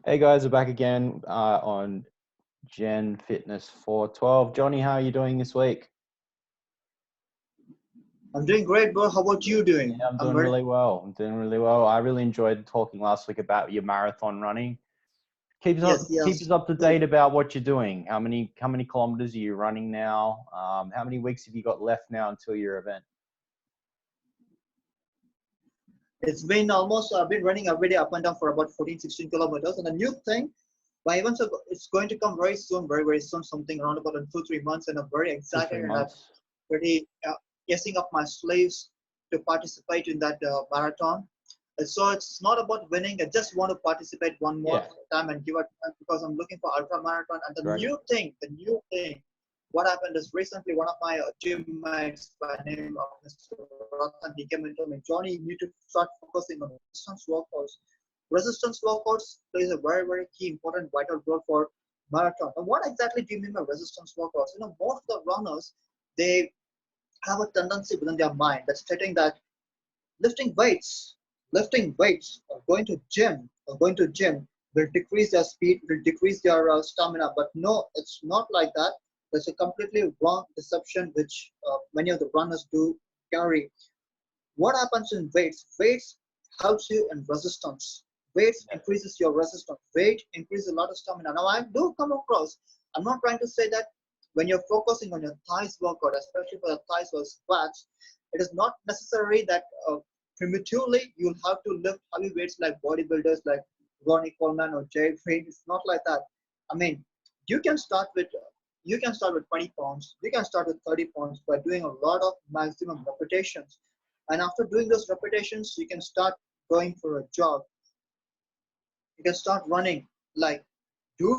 Hey guys, we're back again on Genfitness 412. Johnny, how are you doing this week? I'm doing great, bro. How about you Yeah, doing? I'm I'm doing very really well. I'm doing really well. I really enjoyed talking last week about your marathon running. yes, Keep us yes. up to Good. date about what you're doing. How many kilometers are you running now? How many weeks have you got left now until your event? It's been almost I've been running every day up and down for about 14, 16 kilometers. And the new thing, my events are it's going to come very soon, very, very soon, something around about in 2, 3 months, and I'm very Two, excited three and I'm months. pretty guessing up my sleeves to participate in that marathon. And so it's not about winning. I just want to participate one more Yeah, time and give it because I'm looking for ultra marathon. And great. the new thing, what happened is recently one of my gym mates by name of Mr. Ratan, he came into me, Johnny, you need to start focusing on resistance workouts. Resistance workouts plays a very, very key, important, vital role for marathon. And what exactly do you mean by resistance workouts? Most of the runners, they have a tendency within their mind that's stating that lifting weights, or going to gym will decrease their speed, will decrease their stamina. But no, it's not like that. That's a completely wrong deception which many of the runners do carry. What happens in weights? Weights helps you in resistance. Weights Yeah. increases your resistance. Weight increases a lot of stamina. Now I do come across. I'm not trying to say that when you're focusing on your thighs workout, especially for the thighs or squats, it is not necessary that primitively you'll have to lift heavy weights like bodybuilders like Ronnie Coleman or Jay Frame. It's not like that. I mean, you can start with you can start with 20 pounds. You can start with 30 pounds by doing a lot of maximum repetitions, and after doing those repetitions, you can start going for a jog. You can start running. Like do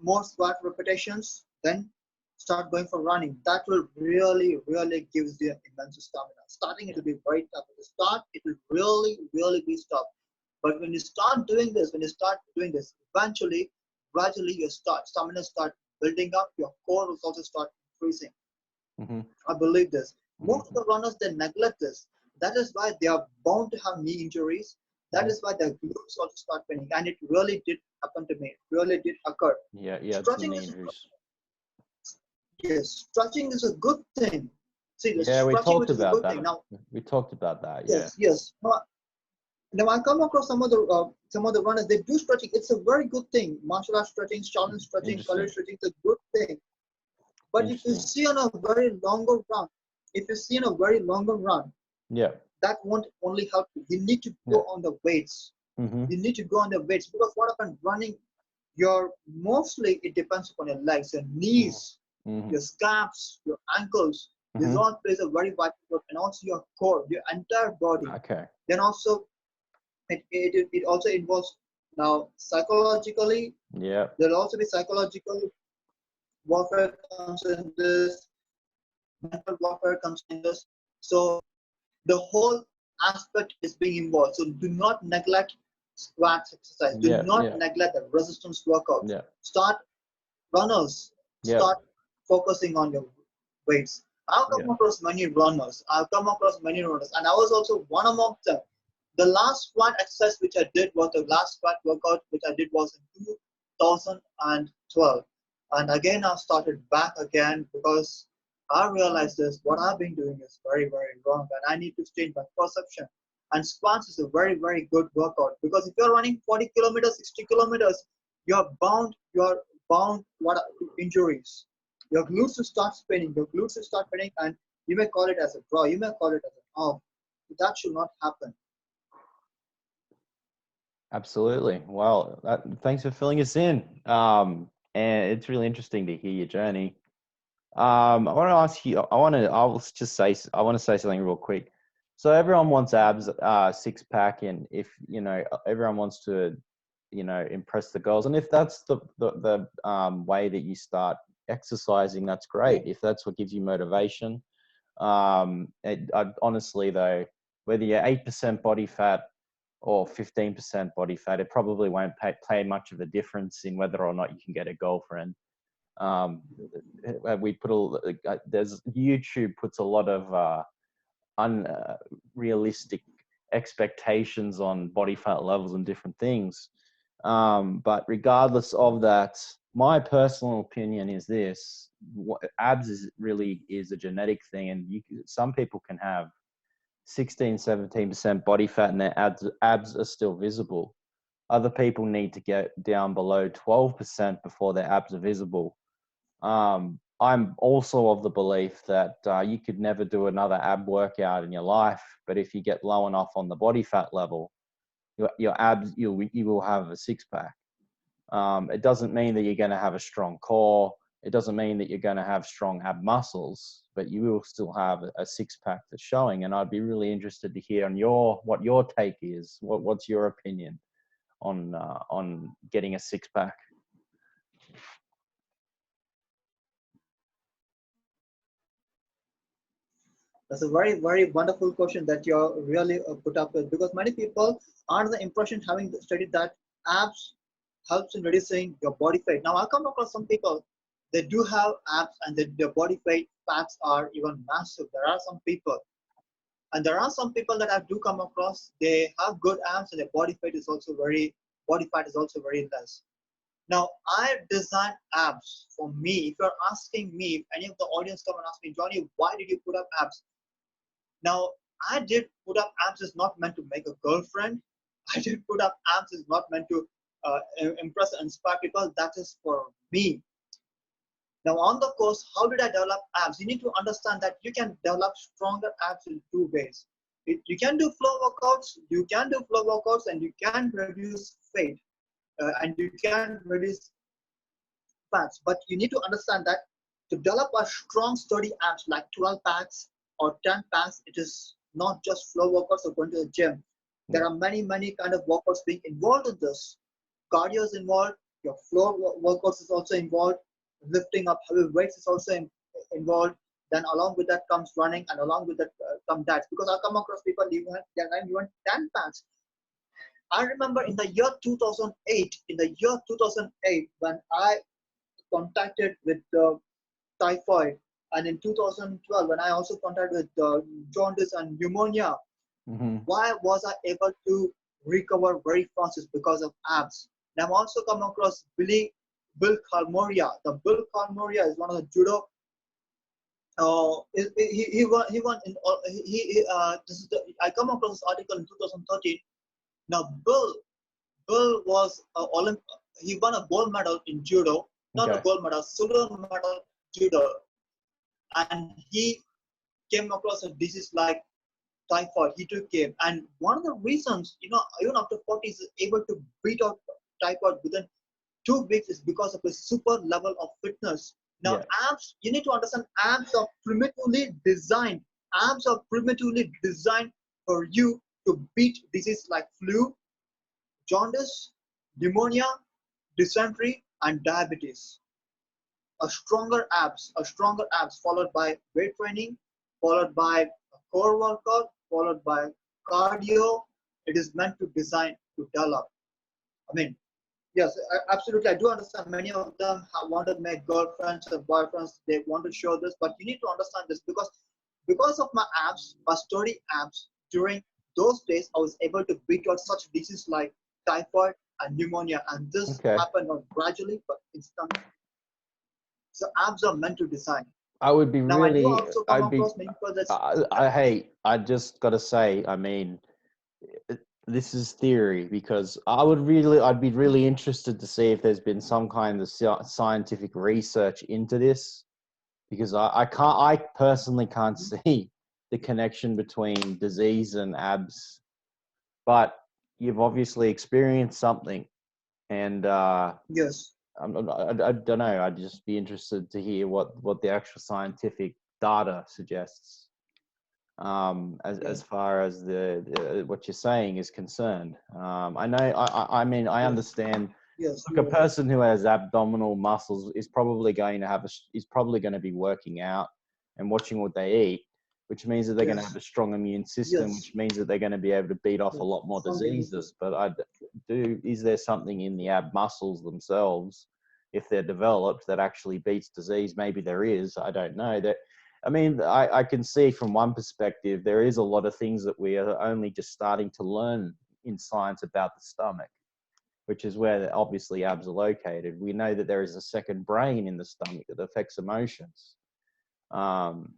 more squat repetitions, then start going for running. That will really, really gives you immense stamina. Starting it will be very tough. At the start, it will really, really be tough. But when you start doing this, eventually, gradually, your stamina start building up. Your core will also start increasing. Mm-hmm. I believe this. Most of Mm-hmm. the runners they neglect this. That is why they are bound to have knee injuries. That Mm-hmm. is why their glutes also start paining. And it really did happen to me. It really did occur. Yeah, you had some Stretching knee is injuries. yes, stretching is a good thing. See, the Yeah, we stretching talked which is a about good thing. that. Now, We talked about that. Yeah. yes, yes. Now I come across some of the runners. They do stretching. It's a very good thing. Martial arts stretching, challenge stretching, color Interesting. stretching. It's a good thing. But if you Interesting. see on a very longer run, if you see on a very longer run, Yeah. that won't only help you. You need to go Yeah. on the weights. Mm-hmm. You need to go on the weights because what happens running, your mostly it depends upon your legs, your knees, Mm-hmm. your scalps, your ankles. This Mm-hmm. all plays a very vital role, and also your core, your entire body. Okay. Then also it also involves now psychologically. Yeah. There'll also be psychological warfare comes in this, mental warfare comes in this. So the whole aspect is being involved. So do not neglect squats exercise. Do Yeah. not Yeah. neglect the resistance workouts. Yeah. Start runners. Yeah. Start focusing on your weights. I've Yeah. come across many runners. And I was also one among them. The last squat exercise which I did was the last squat workout which I did was in 2012. And again, I started back again because I realized this. What I've been doing is very, very wrong, and I need to change my perception. And squats is a very, very good workout because if you're running 40 kilometers, 60 kilometers, you're bound to injuries. Your glutes will start spinning, and you may call it as a draw, you may call it as an off. That should not happen. Absolutely. Well, thanks for filling us in. And it's really interesting to hear your journey. I want to ask you. I want to say something real quick. So everyone wants abs, six pack, and if everyone wants to, impress the girls, and if that's the way that you start exercising, that's Yeah. great. If that's what gives you motivation. Honestly though, whether you're 8% body fat or 15% body fat, it probably won't play much of a difference in whether or not you can get a girlfriend. Um, we put there's YouTube puts a lot of unrealistic expectations on body fat levels and different things. But regardless of that, my personal opinion is this: abs is a genetic thing, and some people can have 16, 17% body fat, and their abs are still visible. Other people need to get down below 12% before their abs are visible. I'm also of the belief that you could never do another ab workout in your life, but if you get low enough on the body fat level, your abs, you will have a six pack. It doesn't mean that you're going to have a strong core. It doesn't mean that you're going to have strong ab muscles, but you will still have a six pack that's showing. And I'd be really interested to hear on what your take is. What's your opinion on getting a six pack? That's a very, very wonderful question that you're really put up with, because many people are under the impression, having studied that abs helps in reducing your body fat. Now, I come across some people, they do have abs and their body fats are even massive. There are some people, and there are some people that I do come across, they have good abs and their body fat is also very less. Now, I design abs for me. If you're asking me, if any of the audience come and ask me, Johnny, why did you put up abs? Now, I did put up abs is not meant to make a girlfriend. I did put up abs is not meant to impress and inspire people. That is for me. Now, on the course, how did I develop abs? You need to understand that you can develop stronger abs in two ways. You can do flow workouts, and you can reduce fat, and you can reduce fats. But you need to understand that to develop a strong, sturdy abs like 12 packs or 10 packs, it is not just flow workouts or going to the gym. There are many, many kind of workouts being involved in this. Cardio is involved, your floor workouts is also involved, lifting up heavy weights is also involved. Then along with that comes running, and along with that come diets. Because I come across people even 10 packs. I remember in the year 2008, when I contacted with typhoid, and in 2012 when I also contacted with jaundice and pneumonia. Why was I able to recover very fast? Is because of abs. And I've also come across Bill Kalmoria. The Bill Kalmoria is one of the judo. He won in this is I come across this article in 2013. Now Bill was he won a gold medal in judo, not a gold medal, silver medal judo, and he came across a disease like typhoid. He took care, and one of the reasons, even after 40, is able to beat out typhoid within 2 weeks is because of a super level of fitness. Now, abs, you need to understand, abs are primitively designed. Abs are primitively designed for you to beat disease like flu, jaundice, pneumonia, dysentery, and diabetes. A stronger abs followed by weight training, followed by a core workout, followed by cardio. It is meant to design to develop. I mean, yes, absolutely. I do understand many of them want to make girlfriends and boyfriends. They want to show this, but you need to understand this, because of my abs, my sturdy abs, during those days, I was able to beat out such diseases like typhoid and pneumonia, and this happened not gradually but instantly. So abs are meant to design. I would be Now I do really, also come across many people that I just got to say, I mean, this is theory, because I'd be really interested to see if there's been some kind of scientific research into this, because I personally can't see the connection between disease and abs, but you've obviously experienced something, and yes, I don't know. I'd just be interested to hear what the actual scientific data suggests, as far as the what you're saying is concerned. I know. I mean, I understand. yes, Look, a person who has abdominal muscles is probably going to be working out and watching what they eat, which means that they're going to have a strong immune system, which means that they're going to be able to beat off a lot more diseases. But is there something in the ab muscles themselves, if they're developed, that actually beats disease? Maybe there is. I don't know. I mean, I can see from one perspective, there is a lot of things that we are only just starting to learn in science about the stomach. which is where obviously abs are located. We know that there is a second brain in the stomach that affects emotions. Um,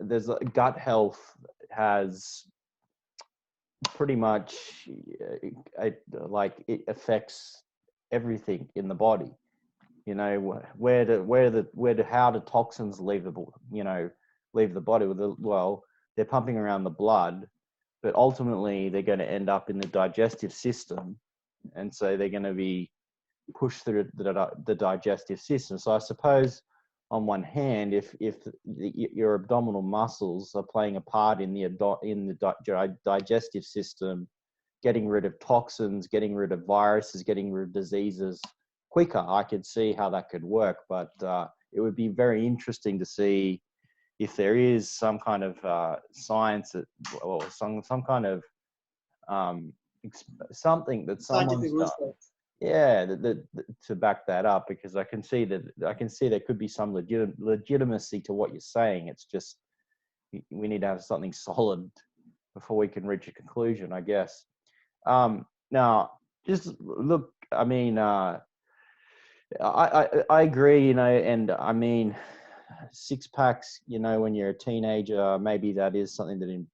there's gut health has pretty much like it affects everything in the body. You know, how do toxins leave the body? Well, they're pumping around the blood, but ultimately they're going to end up in the digestive system, and so they're going to be pushed through the digestive system. So I suppose on one hand, if your abdominal muscles are playing a part in the digestive system, getting rid of toxins, getting rid of viruses, getting rid of diseases quicker, I could see how that could work. But it would be very interesting to see if there is some kind of science or some kind of um, something that Scientific someone's done, research. yeah, to back that up, because I can see there could be some legitimacy to what you're saying. It's just we need to have something solid before we can reach a conclusion, I guess. Now, just look, I mean, I agree, and I mean, six packs, when you're a teenager, maybe that is something that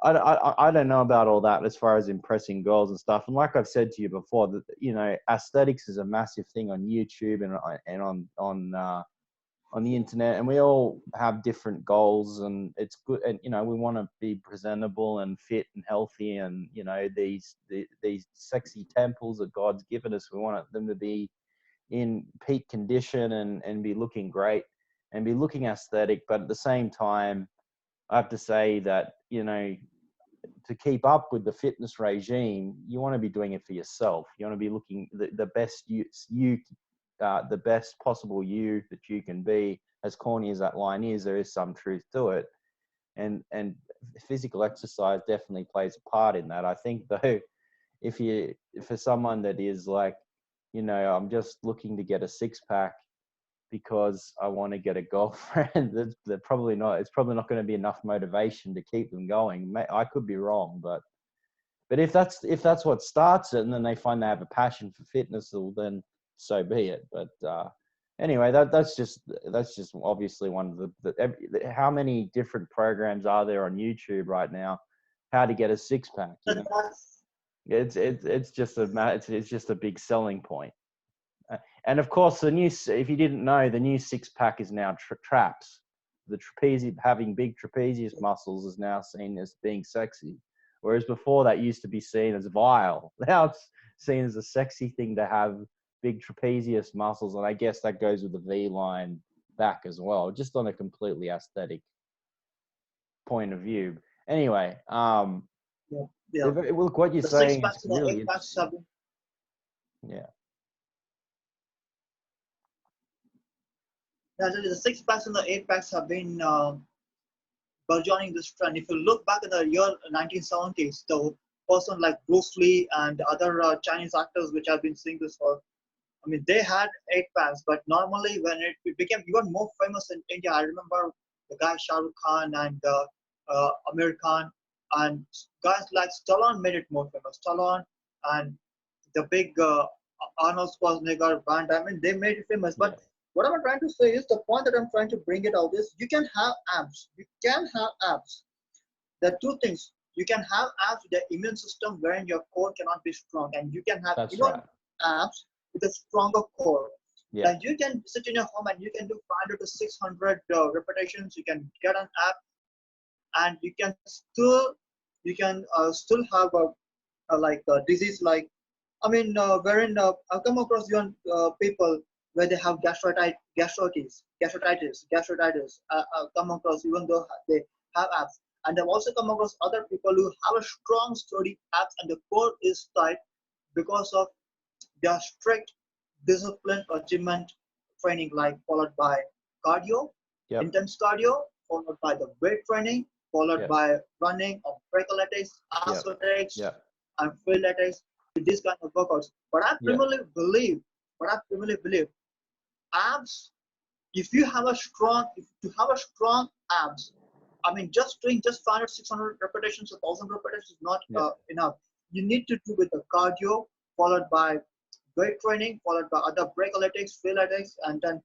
I don't know about all that as far as impressing girls and stuff. And like I've said to you before, that aesthetics is a massive thing on YouTube and on the internet, and we all have different goals, and it's good. And we want to be presentable and fit and healthy, and these sexy temples that God's given us, we want them to be in peak condition and be looking great and be looking aesthetic. But at the same time, I have to say that to keep up with the fitness regime, you want to be doing it for yourself. You want to be looking the best the best possible you that you can be. As corny as that line is, there is some truth to it, and physical exercise definitely plays a part in that. I think though, if for someone that is like, I'm just looking to get a six pack because I want to get a girlfriend, they're probably not. It's probably not going to be enough motivation to keep them going. I could be wrong, but if that's what starts it, and then they find they have a passion for fitness, well, then so be it. But anyway, that's just obviously one of how many different programs are there on YouTube right now? How to get a six pack? It's just a big selling point. And of course, if you didn't know, the new six pack is now traps. The having big trapezius muscles is now seen as being sexy, whereas before that used to be seen as vile. Now it's seen as a sexy thing to have big trapezius muscles, and I guess that goes with the V line back as well, just on a completely aesthetic point of view. Anyway, Yeah. look, what you're The six saying is packs and the really eight packs have been, yeah. actually the six packs and the eight packs have been burgeoning this trend. If you look back at the year 1970s, the person like Bruce Lee and other Chinese actors which have been seeing this for, I mean, they had eight packs, but normally when it became even more famous in India, I remember the guy Shah Rukh Khan and Amir Khan and guys like Stallone made it more famous. Stallone and the big Arnold Schwarzenegger band, I mean, they made it famous. But what I'm trying to say is the point that I'm trying to bring it out is you can have abs. You can have abs. There are two things. You can have abs with the immune system wherein your core cannot be strong, and you can have That's even right. abs with a stronger core. Yeah. Like you can sit in your home and you can do 500 to 600 repetitions. You can get an ab, and you can still have a disease like, I mean, wherein I've come across young people where they have gastritis. I've come across even though they have abs, and I've also come across other people who have a strong, sturdy abs, and the core is tight because of their strict, disciplined regimen training, like followed by cardio, intense cardio, followed by the weight training, followed by running of breakolatics, athletics, and field athletics, these kind of workouts. But I primarily believe abs. If you have a strong abs, I mean, just doing just 500, 600 repetitions, 1,000 repetitions is not enough. You need to do with the cardio, followed by weight training, followed by other break-athletics, freeletics, and then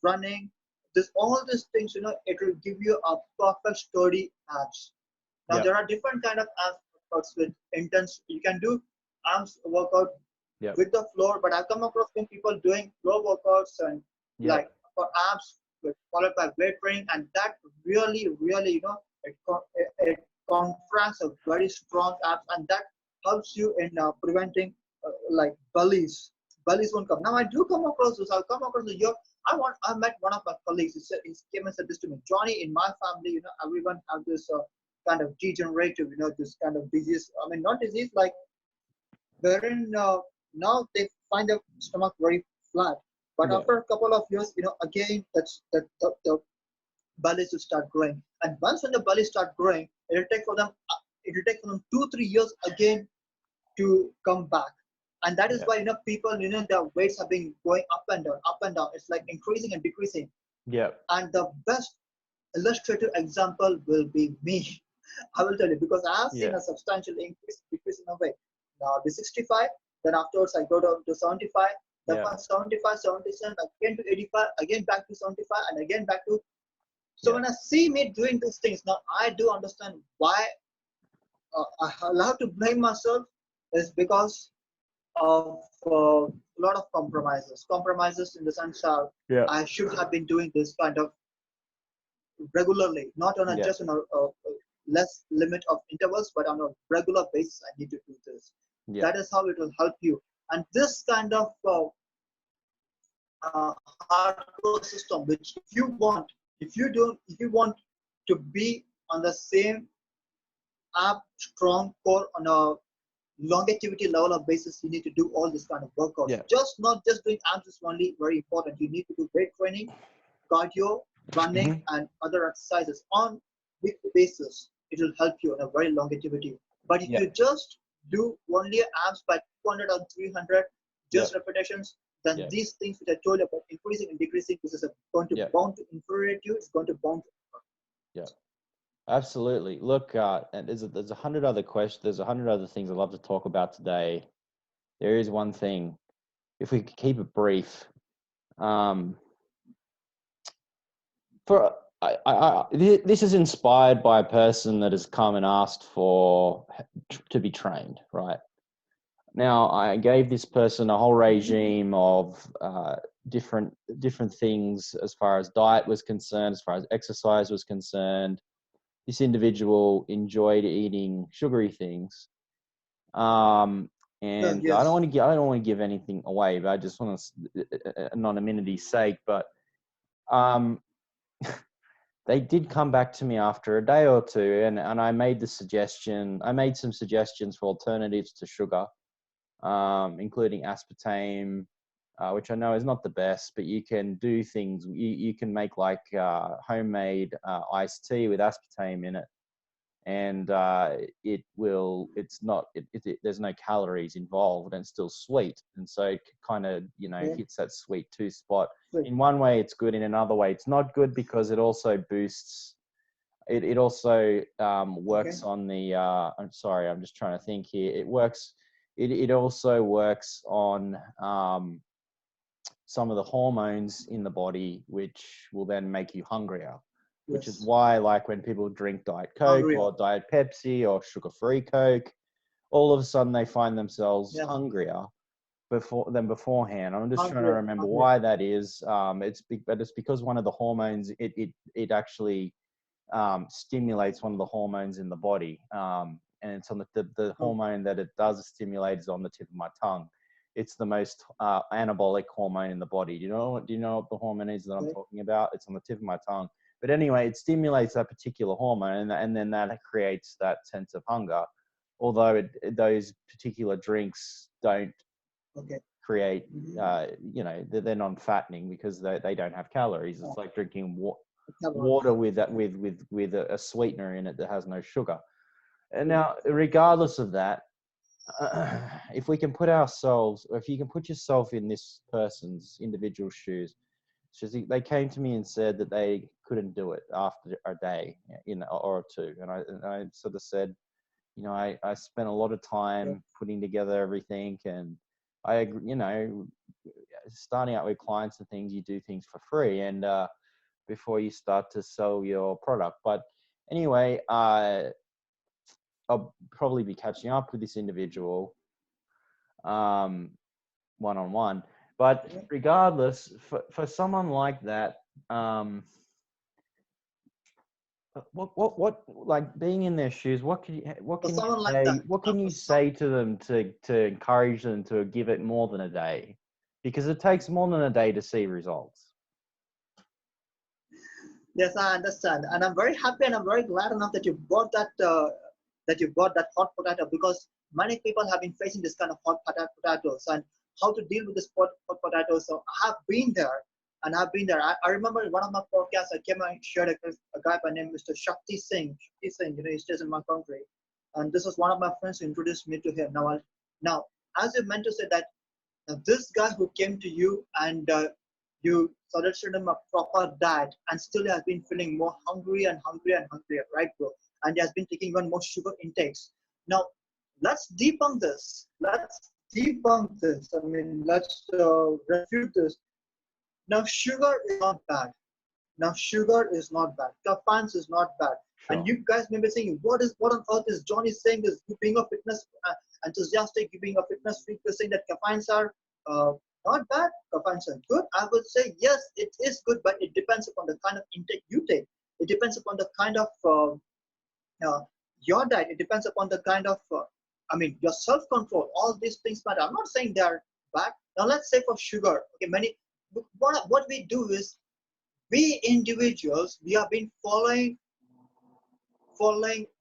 running. This all these things, it will give you a perfect sturdy abs. Now Yep. there are different kind of abs workouts with intense. You can do arms workout Yep. with the floor, but I've come across some people doing floor workouts and like Yep. for abs followed by weight training, and that really, really, it contracts a very strong abs, and that helps you in preventing like bellies won't come. Now I do come across this. I'll come across the year. I met one of my colleagues. He came and said this to me, Johnny. In my family, everyone have this kind of degenerative, this kind of disease. I mean, not disease like wherein now they find their stomach very flat. But Yeah. after a couple of years, again the bellies will start growing. And once when the bellies start growing, it will take for them 2 3 years again to come back. And that is Yeah. why people their weights have been going up and down, up and down. It's like increasing and decreasing. Yeah. And the best illustrative example will be me. I will tell you because I have seen Yeah. a substantial decrease in my weight. Now I'll be 65, then afterwards I go down to 75, then Yeah. from 75, 77, again to 85, again back to 75, and again back to. So Yeah. when I see me doing these things, now I do understand why I have to blame myself is because of a lot of compromises. Compromises in the sense of Yeah. I should have been doing this kind of regularly, not on a Yeah. just on a less limit of intervals, but on a regular basis. I need to do this. Yeah. That is how it will help you. And this kind of hardcore system, which if you want to be on the same app strong core on a longevity level of basis, you need to do all this kind of workouts. Yeah. Just not just doing abs is only very important. You need to do weight training, cardio, running, Mhm. and other exercises on weekly basis. It will help you on a very longevity. But if Yeah. you just do only abs by 200 or 300 Yeah. just repetitions, then Yeah. these things which I told you about increasing and decreasing, this is going to Yeah. bound to infuriate you. It's going to bound to. Yeah. Absolutely. Look, and there's 100 other questions. There's 100 other things I'd love to talk about today. There is one thing, if we could keep it brief. Um, for this is inspired by a person that has come and asked for to be trained. Right now, I gave this person a whole regime of different things as far as diet was concerned, as far as exercise was concerned. This individual enjoyed eating sugary things. And Yes. I don't want to give anything away, but I just want to, anonymity's sake. But um, they did come back to me after a day or two, and I made the suggestion. I made some suggestions for alternatives to sugar, including aspartame, which I know is not the best, but you can do things. You can make like homemade iced tea with aspartame in it, and it's not there's no calories involved, and it's still sweet, and so it kind of Okay. hits that sweet tooth spot. Good. In one way it's good, in another way it's not good, because it also boosts it also Okay. works on the I'm sorry, I'm just trying to think here. It also works on some of the hormones in the body, which will then make you hungrier, which is Yes. why, like, when people drink Diet Coke Hungrier. or Diet Pepsi or sugar-free Coke, all of a sudden they find themselves Yeah. hungrier beforehand. I'm just trying to Hungrier. remember Hungrier. why that is. But it's because one of the hormones, it actually stimulates one of the hormones in the body, and it's on the Oh, hormone that it does stimulate is on the tip of my tongue. It's the most anabolic hormone in the body. Do you know what the hormone is that I'm okay. talking about? It's on the tip of my tongue. But anyway, it stimulates that particular hormone, and then that creates that sense of hunger. Although those particular drinks don't Okay. create, Mm-hmm. they're non-fattening because they don't have calories. Yeah. It's like drinking Calories. water with that with a sweetener in it that has no sugar. And now, regardless of that, if we can put ourselves, or if you can put yourself in this person's individual shoes, they came to me and said that they couldn't do it after a day, or two, and I sort of said, I spent a lot of time putting together everything, and I agree, starting out with clients and things, you do things for free, and before you start to sell your product. But anyway, I'll probably be catching up with this individual one-on-one. But regardless, for someone like that, what like being in their shoes, what can For you someone like say, that, what now can for you some, say to them to encourage them to give it more than a day? Because it takes more than a day to see results. yes, I understand, and I'm very happy and I'm very glad enough that you brought that you brought that hot potato, because many people have been facing this kind of potatoes and how to deal with this hot potatoes. So I have been there, and I've been there. I remember in one of my podcasts, I came and shared a guy by name Mr. Shakti Singh. Shakti Singh, he stays in my country, and this was one of my friends who introduced me to him. Now, as you meant to say that, now, this guy who came to you and you suggested him a proper diet, and still he has been feeling more hungry and hungry and hungrier, right, bro? And he has been taking even more sugar intakes. Now, let's debunk this. Let's debunk this. I mean, let's refute this. Now, sugar is not bad. Now, sugar is not bad. Caffeine is not bad. And Sure. you guys may be saying, what on earth is Johnny saying? Is you being a fitness enthusiastic, you being a fitness freak, you're saying that caffeines are uh, not bad, caffeines are good. I would say yes, it is good, but it depends upon the kind of intake you take. It depends upon the kind of uh, your diet. It depends upon the kind of, your self-control. All these things matter. I'm not saying they are bad. Now, let's say for sugar. Okay, what we do is we individuals, we have been following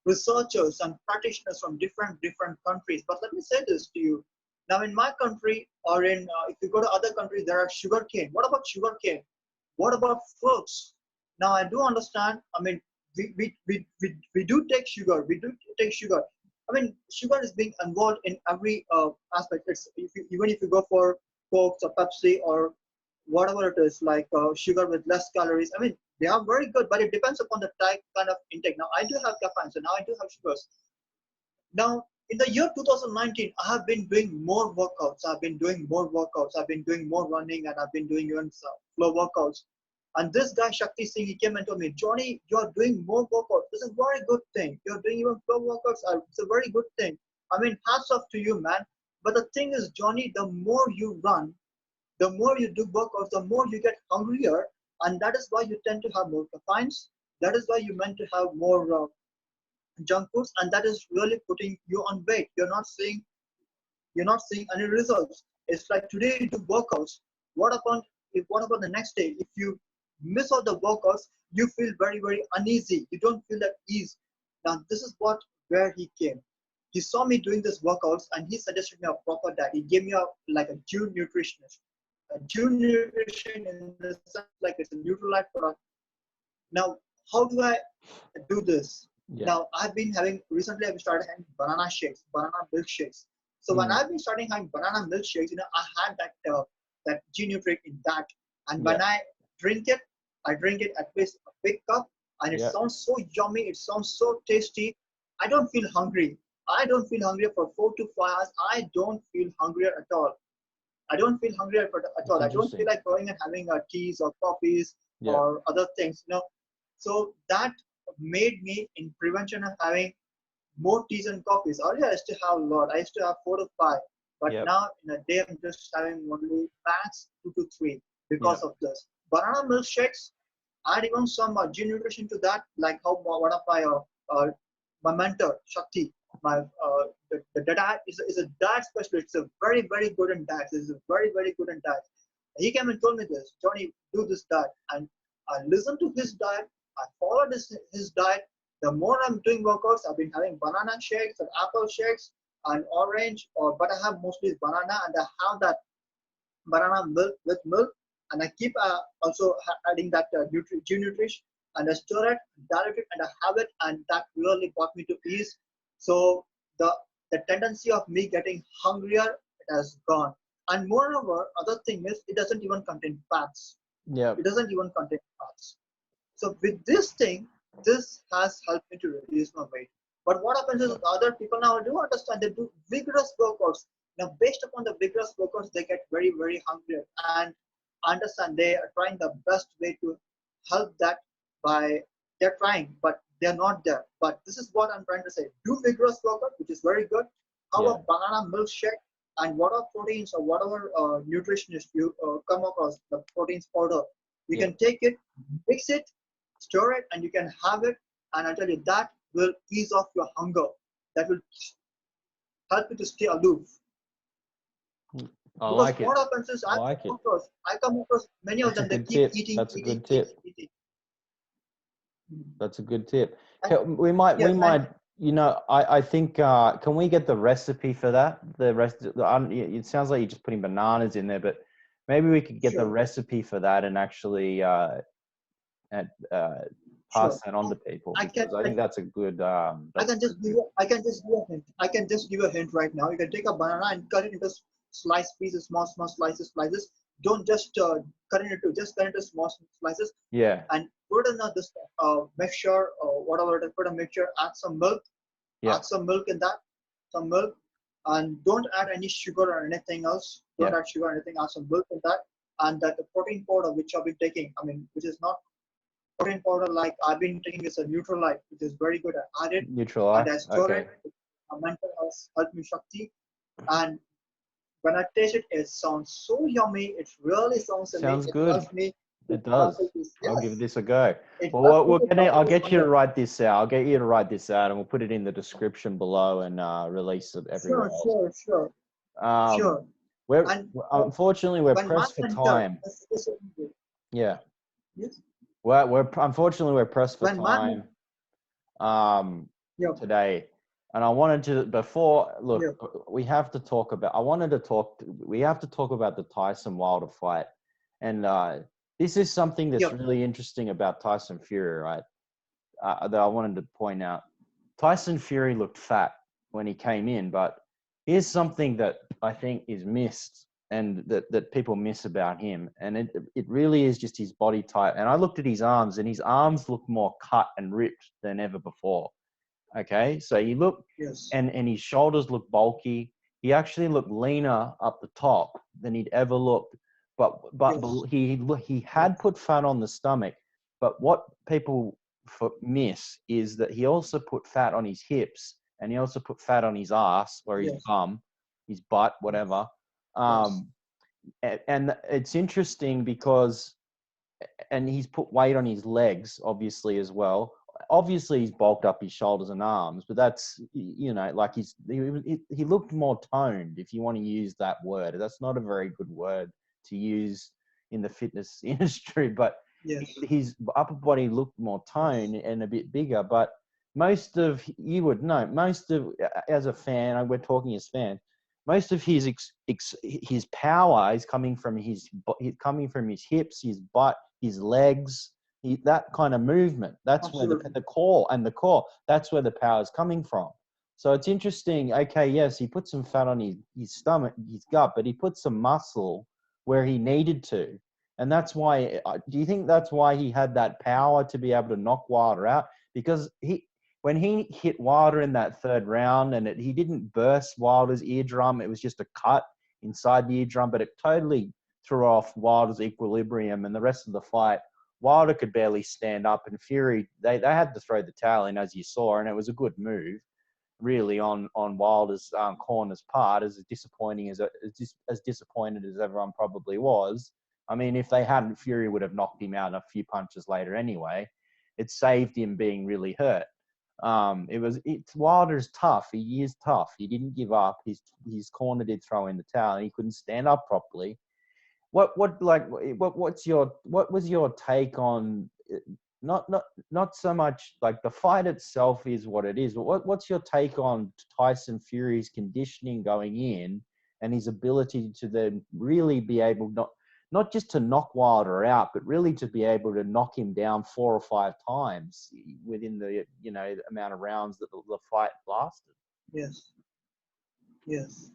researchers and practitioners from different countries. But let me say this to you. Now, in my country, or in if you go to other countries, there are sugar cane. What about sugar cane? What about fruits? Now, I do understand. I mean, we do take sugar. We do take sugar. I mean, sugar is being involved in every aspect. Even if you go for Coke or Pepsi or whatever it is, like sugar with less calories. I mean, they are very good, but it depends upon the type kind of intake. Now, I do have caffeine, so now I do have sugars. Now, in the year 2019, I have been doing more workouts. I've been doing more workouts. I've been doing more running, and I've been doing even some flow workouts. And this guy, Shakti Singh, he came and told me, Johnny, you're doing more workouts. This is a very good thing. You're doing even flow workouts. It's a very good thing. I mean, hats off to you, man. But the thing is, Johnny, the more you run, the more you do workouts, the more you get hungrier, and that is why you tend to have more caffeines. That is why you meant to have more junk foods, and that is really putting you on weight. You're not seeing any results. It's like today you do workouts. What about the next day? If you miss all the workouts, you feel very very uneasy. You don't feel at ease. Now this is where he came. He saw me doing these workouts and he suggested me a proper diet. He gave me like a June nutritionist. A June nutrition in the sense like it's a neutralite product. Now, how do I do this? Yeah. Now, recently I've started having banana shakes, banana milkshakes. So when Mm. I've been starting having banana milkshakes, I had that G nutrient in that. And when Yeah. drink it, I drink it at least a big cup, and it Yeah. sounds so yummy. It sounds so tasty. I don't feel hungry. I don't feel hungry for 4 to 5 hours. I don't feel hungrier at all. I don't feel hungry at It's all. I don't feel interesting. like going and having teas or coffees Yeah. or other things. So that made me in prevention of having more teas and coffees. Earlier, I used to have a lot. I used to have 4 to 5. But Yep. now in a day, I'm just having only max 2 to 3 because Yeah. of this. Banana milkshakes, add even some gene nutrition to that, like how one of my mentor, Shakti, the dad is a diet specialist. It's a very, very good in diets. It's a very, very good in diets. He came and told me this, Johnny, do this diet. And I listened to his diet. I followed his diet. The more I'm doing workouts, I've been having banana shakes and apple shakes and orange, but I have mostly banana, and I have that banana milk with milk, and I keep also adding that G-Nutrish, and I store it, dilute it, and I have it, and that really brought me to ease. So the the tendency of me getting hungrier, it has gone. And moreover, other thing is it doesn't even contain fats. Yep. It doesn't even contain fats. So with this thing, this has helped me to reduce my weight. But what happens is other people now do understand, they do vigorous workouts. Now, based upon the vigorous workouts, they get very, very hungry and understand they are trying the best way to help that by they're trying, but they're not there. But this is what I'm trying to say. Do vigorous workout, which is very good. Have Yeah. a banana milkshake and whatever proteins or whatever nutritionist you come across, the proteins powder, you Yeah. can take it, mix it, stir it, and you can have it. And I tell you, that will ease off your hunger. That will help you to stay aloof. I Because like it. what happens is I like it. I come across many of That's a them. They good keep tip. eating, That's a eating, good eating, tip. eating. That's a good tip. And We yes, and might, I think, can we get the recipe for that? The rest, it sounds like you're just putting bananas in there, but maybe we could get the sure, recipe for that and actually and, pass sure. that on to people, I can because I think that's a good, I that's can just give you, I can just give you a hint. I can just give you a hint right now. You can take a banana and cut it into slice pieces, small, small slices, slices. Don't just cut it into, just cut it into small slices yeah, and put in this mixture or whatever it is. Put a mixture, yeah, add some milk in that, some milk, and don't add any sugar or anything else. Don't yeah. add sugar or anything. Add some milk in that, and that the protein powder which I've been taking. I mean, which is not protein powder like I've been taking is a Neutralite, which is very good. I add it Neutral and eye. I store Okay. it. My mental health help me Shakti. And when I taste it, it sounds so yummy. It really sounds yummy. Sounds It good. helps me to It does. battle this. I'll give Yes, this a go. it Well, helps me we're to gonna, battle I'll this get you to hunger. write this out. I'll get you to write this out, and we'll put it in the description below and release it everywhere Sure, else. sure, sure, Um, sure. we're And unfortunately we're when my pressed for mentor, time. yes, Yeah, yes, we're unfortunately we're pressed for when my time um, yeah, today, and I wanted to before yeah, look. We have to talk about. I wanted to talk. We have to talk about the Tyson Wilder fight, and this is something that's yeah, really interesting about Tyson Fury, right? That I wanted to point out. Tyson Fury looked fat when he came in, but here's something that I think is missed and that people miss about him. And it really is just his body type. And I looked at his arms, and his arms look more cut and ripped than ever before. Okay. So he looked, yes, and his shoulders look bulky. He actually looked leaner up the top than he'd ever looked. But yes, he yes, had put fat on the stomach. But what people miss is that he also put fat on his hips, and he also put fat on his ass or his yes, bum, his butt, whatever. yes, Um, and it's interesting because, and he's put weight on his legs, obviously, as well. Obviously, he's bulked up his shoulders and arms, but that's, like he looked more toned, if you want to use that word. That's not a very good word to use in the fitness industry, but yes, his upper body looked more toned and a bit bigger. But most of, you would know, most of, as a fan, we're talking as fans, most of his power is coming from his hips, his butt, his legs, that kind of movement. That's where absolutely, the core. That's where the power is coming from. So it's interesting. Okay, yes, he put some fat on his stomach, his gut, but he put some muscle where he needed to. And that's why, do you think that's why he had that power to be able to knock Wilder out? Because when he hit Wilder in that third round, and he didn't burst Wilder's eardrum, it was just a cut inside the eardrum, but it totally threw off Wilder's equilibrium, and the rest of the fight, Wilder could barely stand up, and Fury, they had to throw the towel in, as you saw, and it was a good move, really, on Wilder's corner's part, as disappointing as disappointed as everyone probably was. I mean, if they hadn't, Fury would have knocked him out a few punches later anyway. It saved him being really hurt. Wilder's tough. He is tough. He didn't give up. His corner did throw in the towel, and he couldn't stand up properly. What was your take on, not so much like the fight itself is what it is, but what's your take on Tyson Fury's conditioning going in, and his ability to then really be able, not just to knock Wilder out, but really to be able to knock him down 4 or 5 times within the amount of rounds that the fight lasted. yes, yes.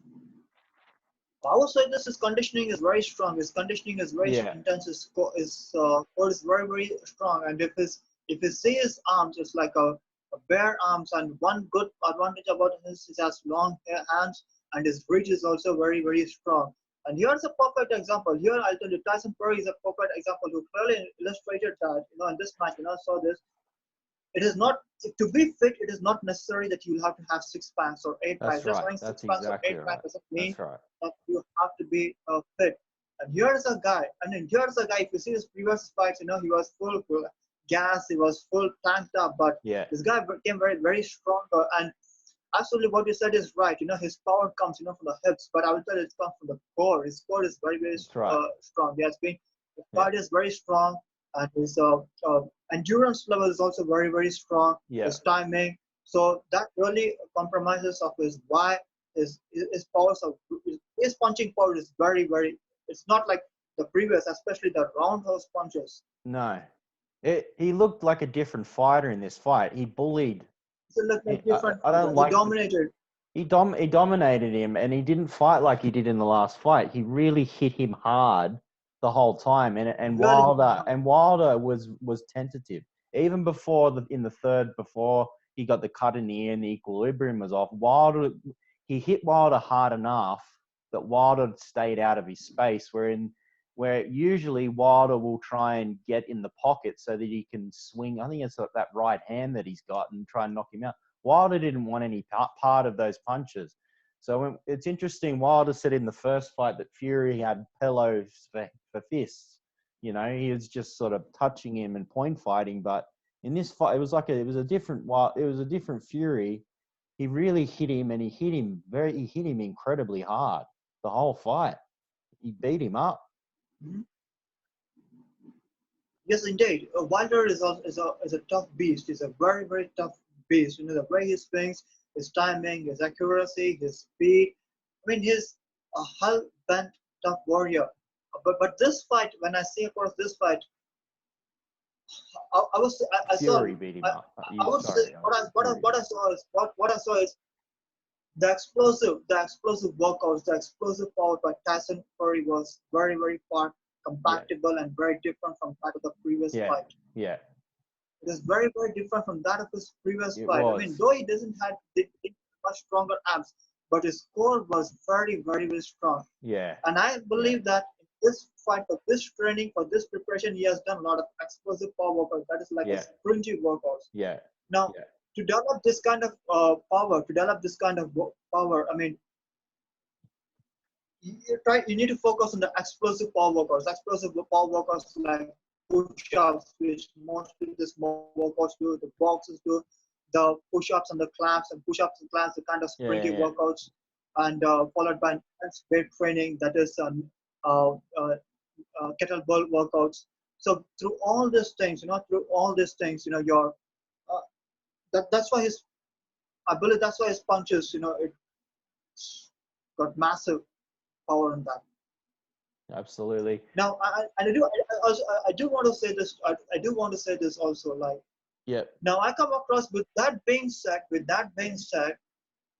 I would say this, his conditioning is very strong. His conditioning is very Yeah, intense. His core is very, very strong. And if his see his arms, it's like a bare arms, and one good advantage about him is he has long hands, and his reach is also very, very strong. And here's a perfect example. Here I'll tell you, Tyson Fury is a perfect example who clearly illustrated that, in this match, saw this. It is not to be fit. It is not necessary that you have to have six packs or eight packs. That's Just right. having six That's packs or exactly eight right. packs doesn't mean That's right. that you have to be fit. And here's a guy. And then here's a guy. If you see his previous fights, he was full gas. He was full tanked up. But Yeah. this guy became very, very strong. And absolutely, what you said is right. His power comes, from the hips. But I will tell you, it comes from the core. His core is very, very That's right. strong. He has been. The Yeah. fight is very strong, and his endurance level is also very, very strong. Yeah. His timing, so that really compromises of his why his powers of his punching power is very, very. It's not like the previous, especially the roundhouse punches. No. He looked like a different fighter in this fight. He bullied. It's a little different I don't fighter. He like. dominated. He dominated him, and he didn't fight like he did in the last fight. He really hit him hard the whole time, and Really, Wilder was tentative even before in the third, before he got the cut in the ear and the equilibrium was off. He hit Wilder hard enough that Wilder stayed out of his space. Where usually Wilder will try and get in the pocket so that he can swing. I think it's that right hand that he's got and try and knock him out. Wilder didn't want any part of those punches. So it's interesting. Wilder said in the first fight that Fury had pillows for fists. He was just sort of touching him and point fighting. But in this fight, it was a different Fury. He really hit him, and he hit him incredibly hard the whole fight. He beat him up. mhm. Yes, indeed. Wilder is a tough beast. He's a very, very tough beast. The way he swings, his timing, his accuracy, his speed. I mean, he's a hell bent tough warrior. But this fight, when I see across this fight, I saw Fury beat him up. I would say what I saw is the explosive workouts, the explosive power by Tyson Fury was very, very far compatible and very different from that of the previous Yeah. fight. Yeah. It is very, very different from that of his previous It fight. I mean, was. though he doesn't have much stronger abs, but his core was very, very, very strong. Yeah. And I believe that in this fight, for this training, for this preparation, he has done a lot of explosive power workouts. That is like a springy workouts. Yeah. Now, Yeah. to develop this kind of power, I mean, you need to focus on the explosive power workouts. Explosive power workouts like push-ups, which mostly the small workouts do, the boxes do, the push-ups and the clamps, and push-ups and clamps, the kind of sprinty workouts, and followed by weight training, that is kettlebell workouts. So through all these things, your that's why I believe that's why his punches, it got massive power on that. Absolutely. Now, I do want to say this. I do want to say this also. Like, Yep. now I come across with that being said,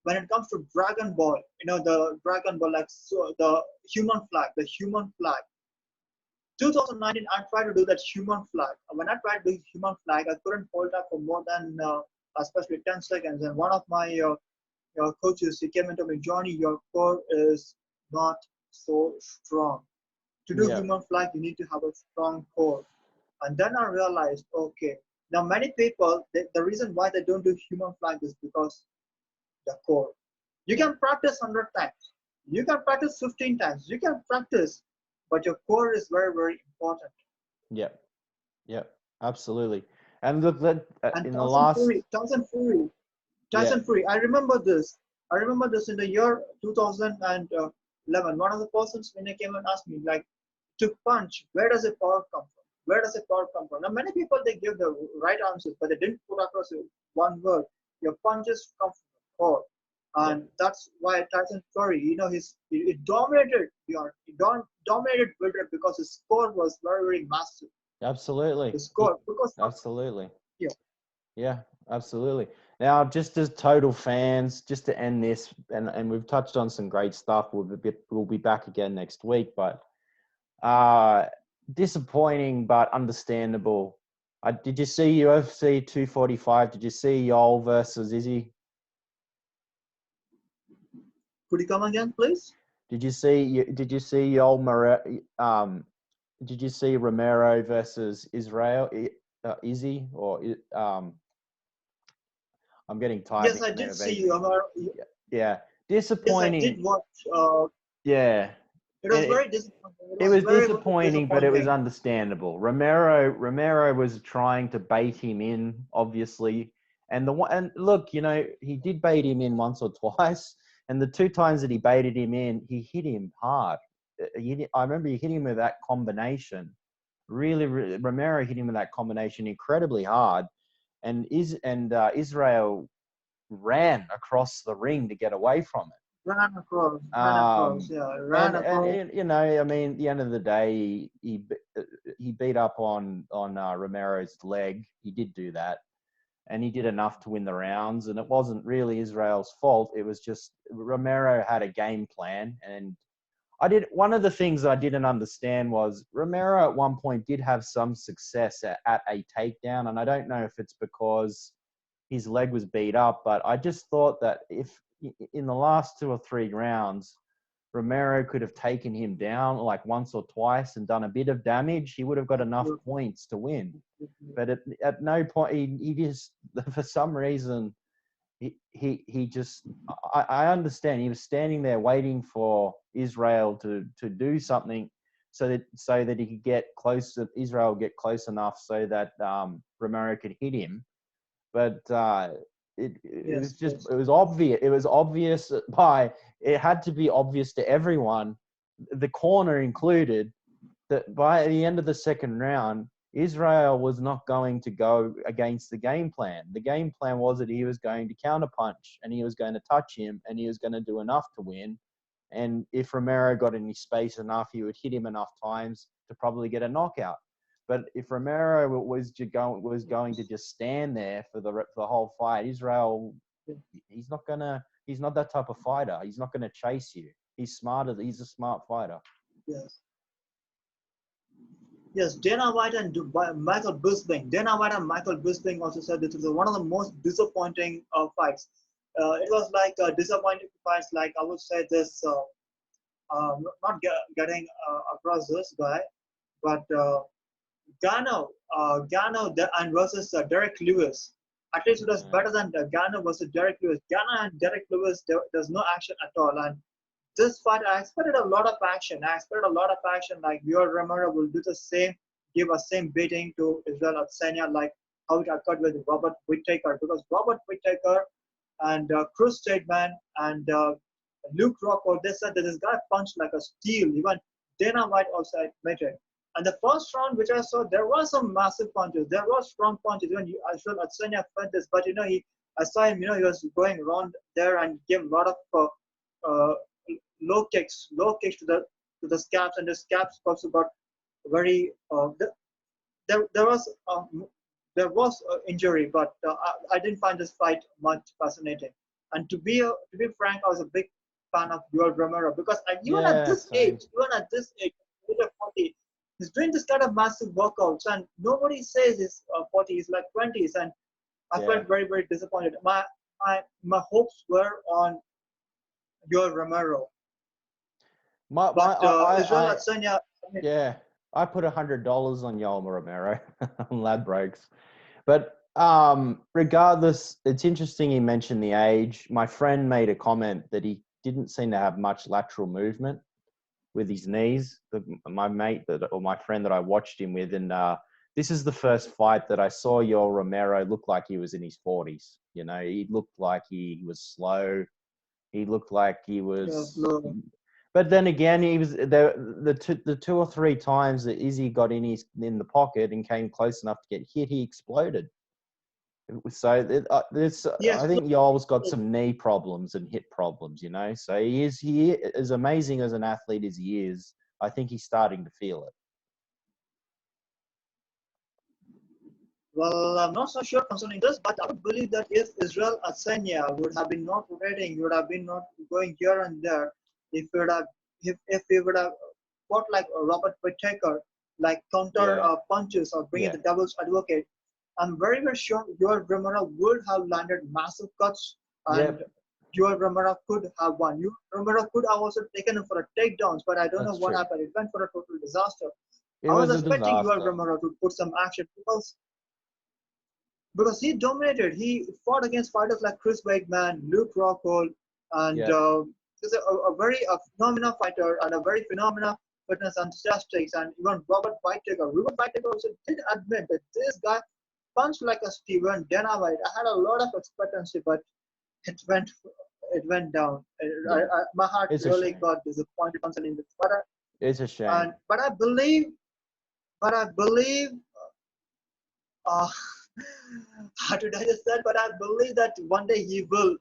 when it comes to Dragon Ball, the Dragon Ball, like the human flag. 2019, I tried to do that human flag. When I tried to do human flag, I couldn't hold up for more than especially 10 seconds. And one of my coaches, he came into me, Johnny, your core is not so strong. To do human flag, you need to have a strong core. And then I realized, okay, now many people, the reason why they don't do human flag is because the core. You can practice 100 times. You can practice 15 times. You can practice, but your core is very, very important. Yep. Yep. Absolutely. And look, that And in the last. Tyson Fury. I remember this. In the year 2011. One of the persons when they came and asked me, like, to punch, where does the power come from? Where does the power come from? Now, many people, they give the right answers, but they didn't put across one word. Your punches come from the core. And that's why Tyson Fury, he dominated dominated Wilder because his score was very, very massive. Absolutely. The score, because Absolutely. yeah. Yeah, absolutely. Now, just as total fans, just to end this, and we've touched on some great stuff. We'll be back again next week, but disappointing but understandable Did you see UFC 245? Did you see Yol versus Izzy? Could you come again, please? Did you see Yol did you see Romero versus Israel Izzy I'm getting tired Yes, of I the name did of see you. Izzy. Yeah, Yes, I did disappointing. watch. Yeah, It was it, very disappointing. It it was was very, very disappointing, but it was disappointing. understandable. Romero was trying to bait him in, obviously, and look, he did bait him in once or twice, and the two times that he baited him in, he hit him hard. I remember he hit him with that combination. Really, really, Romero hit him with that combination incredibly hard, and Israel ran across the ring to get away from it. Ran across, Um, yeah, ran across. and I mean, at the end of the day, he beat up on Romero's leg. He did do that, and he did enough to win the rounds. And it wasn't really Israel's fault. It was just Romero had a game plan, and one of the things I didn't understand was Romero at one point did have some success at a takedown, and I don't know if it's because his leg was beat up, but I just thought that if in the last 2 or 3 rounds, Romero could have taken him down like once or twice and done a bit of damage, he would have got enough Absolutely. points to win. But at no point, he just, for some reason, he just, I understand. He was standing there waiting for Israel to do something so that he could get close, Israel get close enough so that Romero could hit him. But it was Yes, just yes, it was obvious. It had to be obvious to everyone, the corner included, that by the end of the second round, Israel was not going to go against the game plan. The game plan was that he was going to counterpunch and he was going to touch him and he was going to do enough to win. And if Romero got any space enough, he would hit him enough times to probably get a knockout. But if Romero was going to just stand there for the whole fight, Israel, he's not that type of fighter. He's not gonna chase you. He's smarter. He's a smart fighter. yes. Yes, Dana White and Michael Bisping. Dana White and Michael Bisping also said this is one of the most disappointing fights. It was like disappointing fights. Like I would say this, not getting across this guy, but Gano and versus Derek Lewis. At least it was better than Gano versus Derek Lewis. Gano and Derek Lewis, there's no action at all. And this fight, I expected a lot of action. I expected a lot of action. Like Yoel Romero will do the same, give a same beating to Israel Adesanya, like how it occurred with Robert Whittaker. Because Robert Whittaker and Chris Stedman and Luke Rockhold, they said that this guy punched like a steel. Even Dana White also admitted. And the first round, which I saw, there were some massive punches. There were strong punches. Even Israel Adesanya felt this, but I saw him. He was going around there and gave a lot of uh, low kicks to the scabs, and the scabs also got very. There was injury, but I didn't find this fight much fascinating. And to be frank, I was a big fan of Yoel Romero because Yeah, same. even at this age, age of 40, he's doing this kind of massive workouts, and nobody says he's 40. He's like 20s, and I Yeah. felt very, very disappointed. My hopes were on Yoel Romero, My, my, but Israel I Adesanya. I mean, yeah. I put $100 on Yoel Romero on Ladbrokes. But regardless, it's interesting you mentioned the age. My friend made a comment that he didn't seem to have much lateral movement with his knees. My friend that I watched him with, and this is the first fight that I saw Yoel Romero look like he was in his 40s. He looked like he was slow. He looked like he yes, was. no, But then again, he was there. The 2 or 3 times that Izzy got in the pocket and came close enough to get hit, he exploded. So I yes, think Yoel's got some knee problems and hip problems. So he is as amazing as an athlete as he is. I think he's starting to feel it. well, I'm not so sure concerning this, but I would believe that if Israel Adesanya would have been not rotating, would have been not going here and there, if he would have fought like Robert Whittaker, like counter Yeah, punches or bringing yeah, the devil's advocate, I'm very, very sure Yoel Romero would have landed massive cuts, and Yep, Yoel Romero could have won. Yoel Romero could have also taken him for a takedowns, but I don't know that's what true. happened. It went for a total disaster. It I was was a expecting Yoel disaster. Romero to put some action because he dominated. He fought against fighters like Chris Weidman, Luke Rockhold, and Yep. he's a very phenomenal fighter and a very phenomenal fitness enthusiastic. And even Robert Whittaker. Robert Whittaker also did admit that this guy punched like a Steven Dana White. I had a lot of expectancy, but it went it went down. Yeah. My heart It's a really shame. got disappointed concerning this. It's a shame. But I believe uh, how did I just said, but I believe that one day he will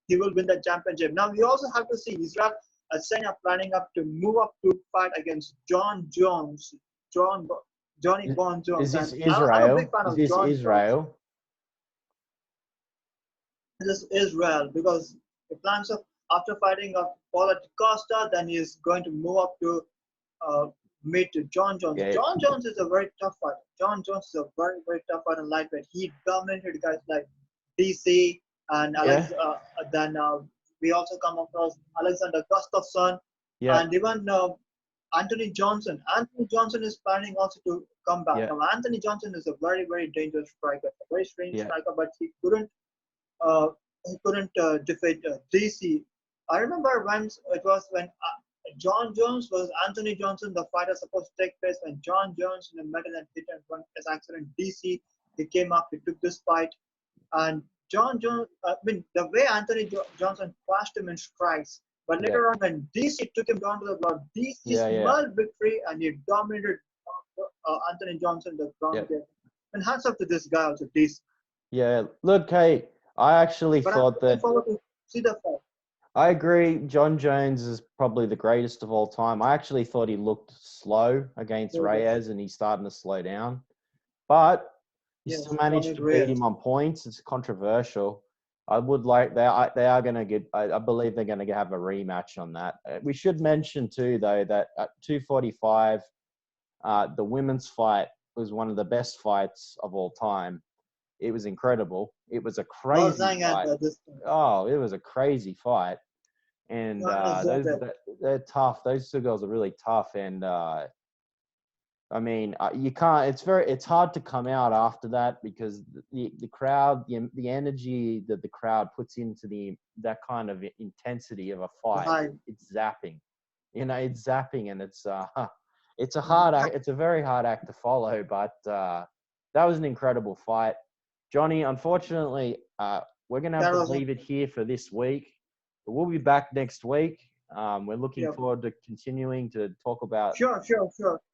win the championship. Now we also have to see Israel Adesanya planning up to move up to fight against John Jones, John Johnny Is, Bon is Jones, this and I'm a big Israel? fan Is of this John Jones. Israel? This Israel because he plans of after fighting Paulo Costa, then he's going to move up to uh, meet John Jones. Yeah. John Jones is a very tough fighter. John Jones is a very, very tough fighter in lightweight. He dominated guys like DC and Yeah. then we also come across Alexander Gustafsson Yeah. and even Anthony Johnson. Anthony Johnson is planning also to come back. Yeah. Now, Anthony Johnson is a very, very dangerous striker, a very strange Yeah. striker, but uh, he couldn't defeat DC. I remember once it was when John Jones was Anthony Johnson. The fight was supposed to take place when John Jones in the middle and hit and run his accident. DC, he came up, he took this fight, and John Jones. I mean, the way Anthony Johnson crushed him in strikes. But Yeah. later on, when DC took him down to the ground, DC Yeah. Yeah. smelled victory and he dominated Anthony Johnson the ground Yeah. game. And hands up to this guy also, DC. Yeah. Look, hey, I actually But I'm thought looking that forward to see the fight. I agree. John Jones is probably the greatest of all time. I actually thought he looked slow against Yes, Reyes and he's starting to slow down, but he still yes, managed Dominic to beat Reyes. him on points. It's controversial. I would like they are going to get. I believe they're going to have a rematch on that. We should mention too, though, that at 245, the women's fight was one of the best fights of all time. It was incredible. It was a I was crazy saying at fight. this time. Oh, it was a crazy fight, and I was that. they're tough. Those two girls are really tough, and I mean, you can't. It's hard to come out after that because the crowd, the energy that the crowd puts into that kind of intensity of a The fight, hype. it's zapping. It's zapping, and it's a hard act. It's a very hard act to follow, but that was an incredible fight, Johnny. Unfortunately, we're gonna have That to was leave it here for this week, but we'll be back next week. We're looking yeah. forward to continuing to talk about Sure.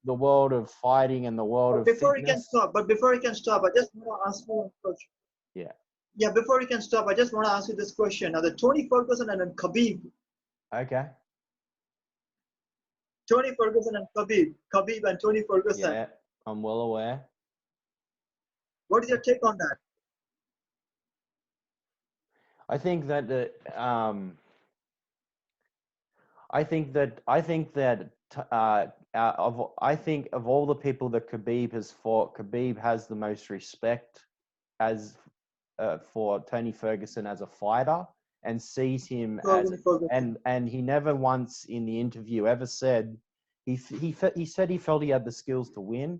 the world of fighting and the world of fitness. But before you can stop, I just want to ask you one question. Yeah. Yeah, before you can stop, I just want to ask you this question. Now, the Tony Ferguson and then Okay. Khabib and Tony Ferguson. Yeah, I'm well aware. What is your take on that? I think that I think of all the people that Khabib has fought, Khabib has the most respect as for Tony Ferguson as a fighter and sees him as Tony Ferguson. and he never once in the interview ever said he said he felt he had the skills to win,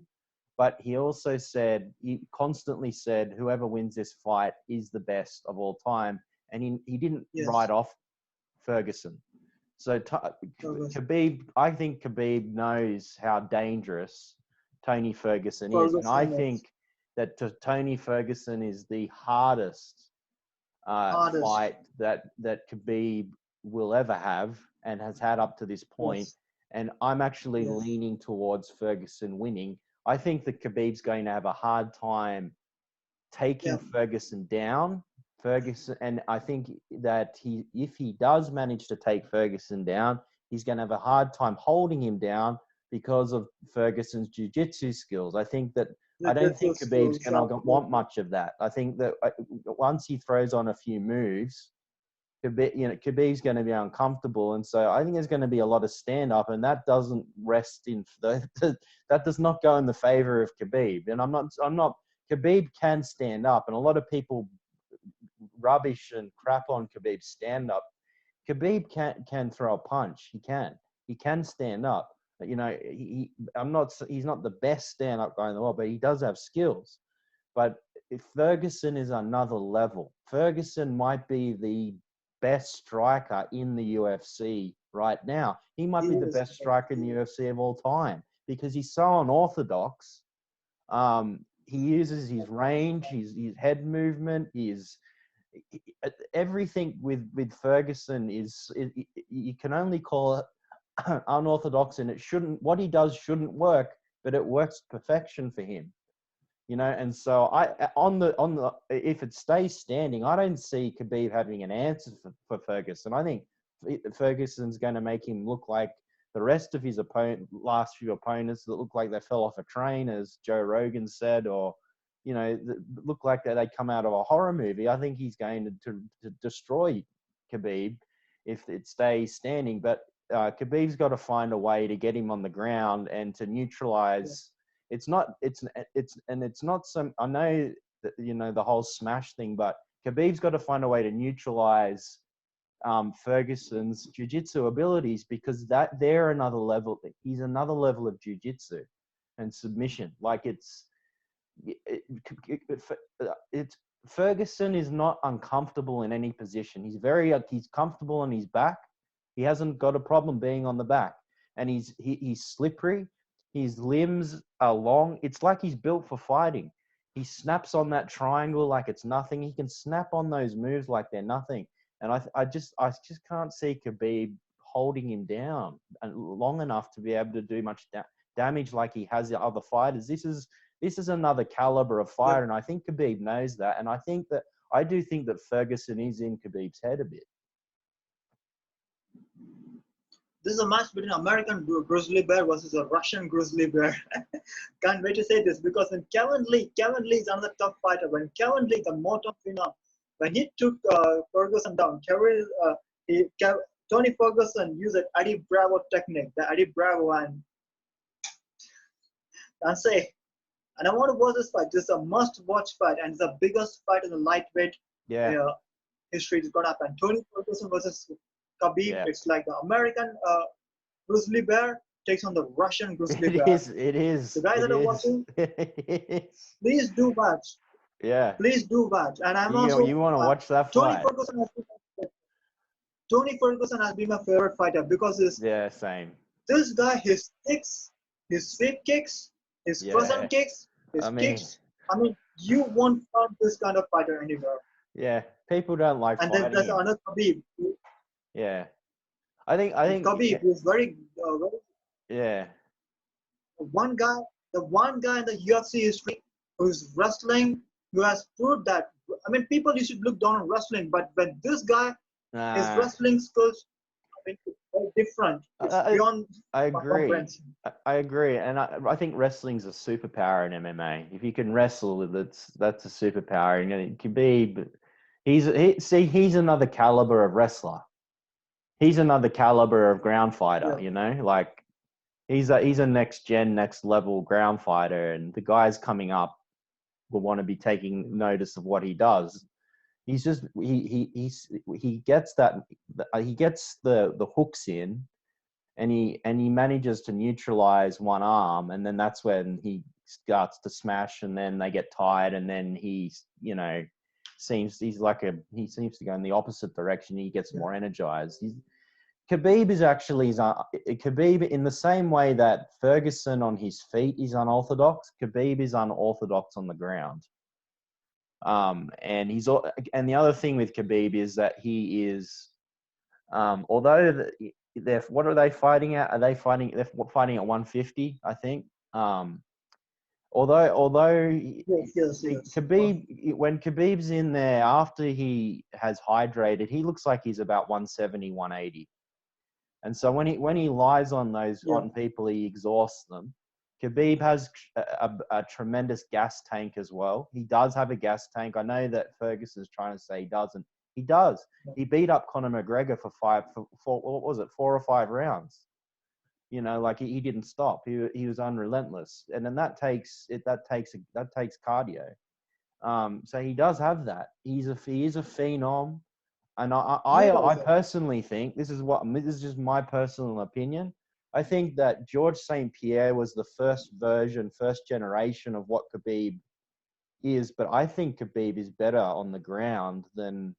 but he also said he constantly said whoever wins this fight is the best of all time, and he didn't Yes, write off Ferguson. So Ferguson. Khabib, I think Khabib knows how dangerous Tony Ferguson is, and I Ferguson is think that Tony Ferguson is the hardest hardest. fight that Khabib will ever have and has had up to this point. Yes, And I'm actually yes, leaning towards Ferguson winning. I think that Khabib's going to have a hard time taking yeah, Ferguson down. Ferguson, and I think that if he does manage to take Ferguson down, he's going to have a hard time holding him down because of Ferguson's jiu-jitsu skills. I the don't think Jesus Khabib's skills, going to want absolutely. much of that. I think that once he throws on a few moves, Khabib's going to be uncomfortable, and so I think there's going to be a lot of stand up, and that doesn't rest in that does not go in the favor of Khabib. And I'm not Khabib can stand up, and a lot of people rubbish and crap on Khabib's stand up. Khabib can throw a punch. He can stand up. You know, he's not the best stand up guy in the world, but he does have skills. But if Ferguson is another level, Ferguson might be the best striker in the UFC right now. He might be the Yes, best striker in the UFC of all time because he's so unorthodox. He uses his range, his head movement, everything with Ferguson is you can only call it unorthodox, and it shouldn't. What he does shouldn't work, but it works perfection for him. You know, and so if it stays standing, I don't see Khabib having an answer for Ferguson. I think Ferguson's going to make him look like the rest of his last few opponents that look like they fell off a train, as Joe Rogan said, or you know, look like they come out of a horror movie. I think he's going to destroy Khabib if it stays standing. But Khabib's got to find a way to get him on the ground and to neutralize. It's not some. I know that, you know, the whole smash thing, but Khabib's got to find a way to neutralize Ferguson's jiu-jitsu abilities, because they're another level. He's another level of jiu-jitsu and submission. Like it's Ferguson is not uncomfortable in any position. He's comfortable on his back. He hasn't got a problem being on the back, and he's slippery. His limbs are long. It's like he's built for fighting. He snaps on that triangle like it's nothing. He can snap on those moves like they're nothing. And I just can't see Khabib holding him down long enough to be able to do much damage like he has the other fighters. This is another caliber of fighter, and I think Khabib knows that. And I do think that Ferguson is in Khabib's head a bit. This is a match between American grizzly bear versus a Russian grizzly bear. Can't wait to say this, because when Kevin Lee is another tough fighter. When Kevin Lee, the Motor Phenom, when he took Ferguson down, Tony Ferguson used an Eddie Bravo technique, the Eddie Bravo, and say, and I want to watch this fight. This is a must-watch fight, and it's the biggest fight in the lightweight history. It's gonna happen. Tony Ferguson versus Khabib. Yeah. It's like the American grizzly bear takes on the Russian grizzly bear. It is. The guys that are watching, please do watch. Yeah. Please do watch. And I'm you want to watch that fight? Tony Ferguson has been my favorite fighter because same. This guy, his kicks, his sweep kicks, his frozen kicks, kicks. I mean, you won't find this kind of fighter anywhere. Yeah, people don't like fighting. And then there's another Khabib. Yeah, I think Khabib is very. Yeah. The one guy in the UFC history who's wrestling, who has proved that. I mean, people used to look down on wrestling, but when this guy, his wrestling skills, I mean, it's very different. It's beyond. I agree. I agree, and I think wrestling's a superpower in MMA. If you can wrestle, that's a superpower. And it can be. He's another caliber of wrestler. He's another caliber of ground fighter. Yeah. You know, like he's a next level ground fighter, and the guys coming up will want to be taking notice of what he does. He's just he gets the hooks in, and he manages to neutralize one arm, and then that's when he starts to smash, and then they get tired, and then he seems to go in the opposite direction. He gets more energized. Khabib is actually Khabib in the same way that Ferguson on his feet is unorthodox. Khabib is unorthodox on the ground. And the other thing with Khabib is that he is, although what are they fighting at? They're fighting at 150, I think. Although yes. Khabib, when Khabib's in there after he has hydrated, he looks like he's about 170, 180. And so when he lies on on people, he exhausts them. Khabib has a tremendous gas tank as well. He does have a gas tank. I know that Ferguson's trying to say he doesn't. He does. He beat up Conor McGregor for 4 or 5 rounds. You know, like he didn't stop. He was unrelentless, and then that takes cardio. So he does have that. He is a phenom, and He I does. personally think this is just my personal opinion. I think that George St. Pierre was the first generation of what Khabib is, but I think Khabib is better on the ground than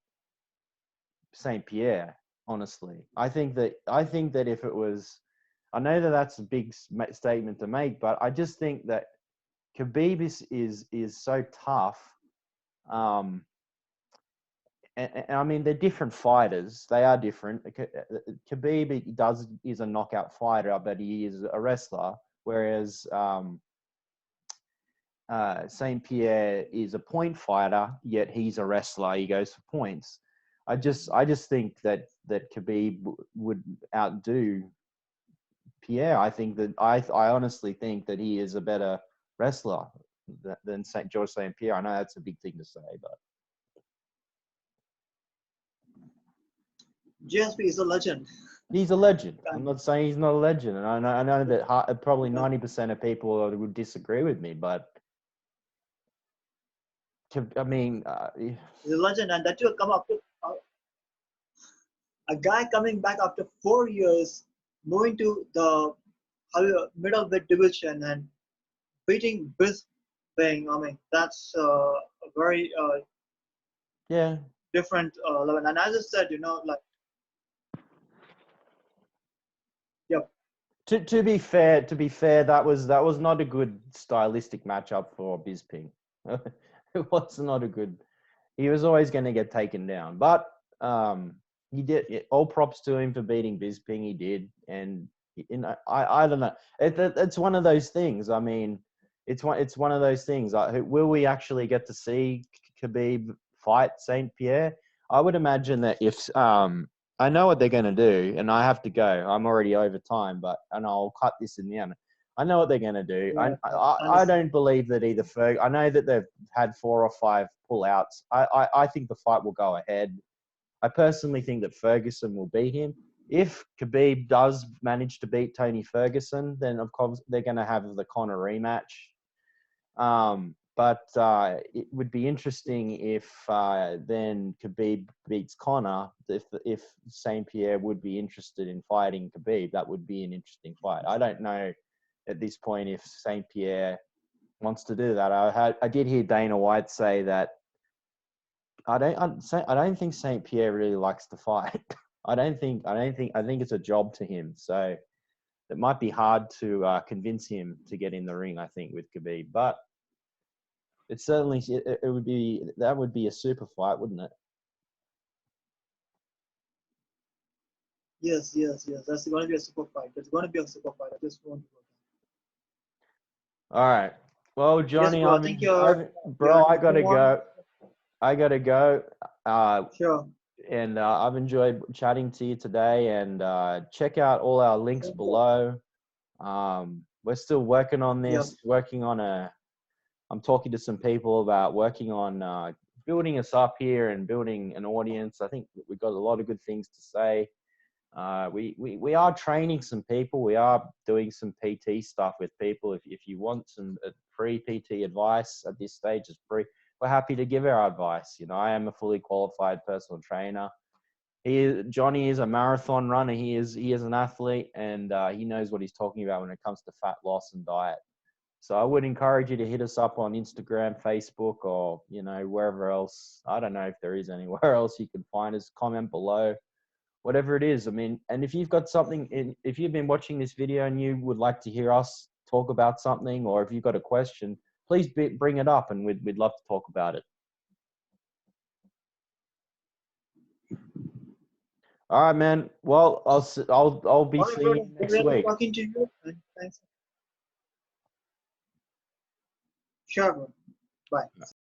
St. Pierre. Honestly, I think that if it was, I know that that's a big statement to make, but I just think that Khabib is so tough. Um, and I mean, they're different fighters. They are different. Khabib is a knockout fighter, but he is a wrestler. Whereas Saint Pierre is a point fighter, yet he's a wrestler. He goes for points. I just think that Khabib would outdo Pierre. I honestly think that he is a better wrestler than George St. Pierre. I know that's a big thing to say, but GSP is a legend. he's a legend. I'm not saying he's not a legend, and I know that probably 90% of people would disagree with me, but I mean, He's a legend, and that will come up to a guy coming back after 4 years, moving to the middleweight division and beating Brisbane. I mean, that's a very yeah. different level. And as I said, like, yep, To be fair, that was not a good stylistic matchup for Bisping. It was not a good. He was always going to get taken down, but he did. All props to him for beating Bisping. He did, and I don't know. It's one of those things. I mean, it's one of those things. Will we actually get to see Khabib fight Saint Pierre? I would imagine that if I know what they're going to do, and I have to go. I'm already over time, and I'll cut this in the end. I know what they're going to do. yeah, I don't believe that either Ferg. I know that they've had 4 or 5 pullouts. I think the fight will go ahead. I personally think that Ferguson will beat him. If Khabib does manage to beat Tony Ferguson, then of course they're going to have the Conor rematch. But it would be interesting if then Khabib beats Conor. If Saint Pierre would be interested in fighting Khabib, that would be an interesting fight. I don't know at this point if Saint Pierre wants to do that. I did hear Dana White say that I don't think Saint Pierre really likes to fight. I think it's a job to him. So it might be hard to convince him to get in the ring. I think with Khabib, but it certainly that would be a super fight, wouldn't it? yes, yes, yes. That's going to be a super fight. It's going to be a super fight. I just want to go All right. Well, there. Yes, Johnny, bro. I think you're I gotta move on. go. I gotta go. Sure. And I've enjoyed chatting to you today. And check out all our links Same here. below. We're still working on Yep. this. I'm talking to some people about working on building us up here and building an audience. I think we've got a lot of good things to say. We are training some people. We are doing some PT stuff with people. If you want some free PT advice at this stage, it's free. We're happy to give our advice. You know, I am a fully qualified personal trainer. Johnny is a marathon runner. He is an athlete, and he knows what he's talking about when it comes to fat loss and diet. So I would encourage you to hit us up on Instagram, Facebook, or wherever else. I don't know if there is anywhere else you can find us. Comment below, whatever it is. I mean, and if you've got something, if you've been watching this video and you would like to hear us talk about something, or if you've got a question, please bring it up, and we'd love to talk about it. All right, man. Well, I'll be All right, seeing bro. you Good next week. talking to you. And thanks. Sure, bro. Bye.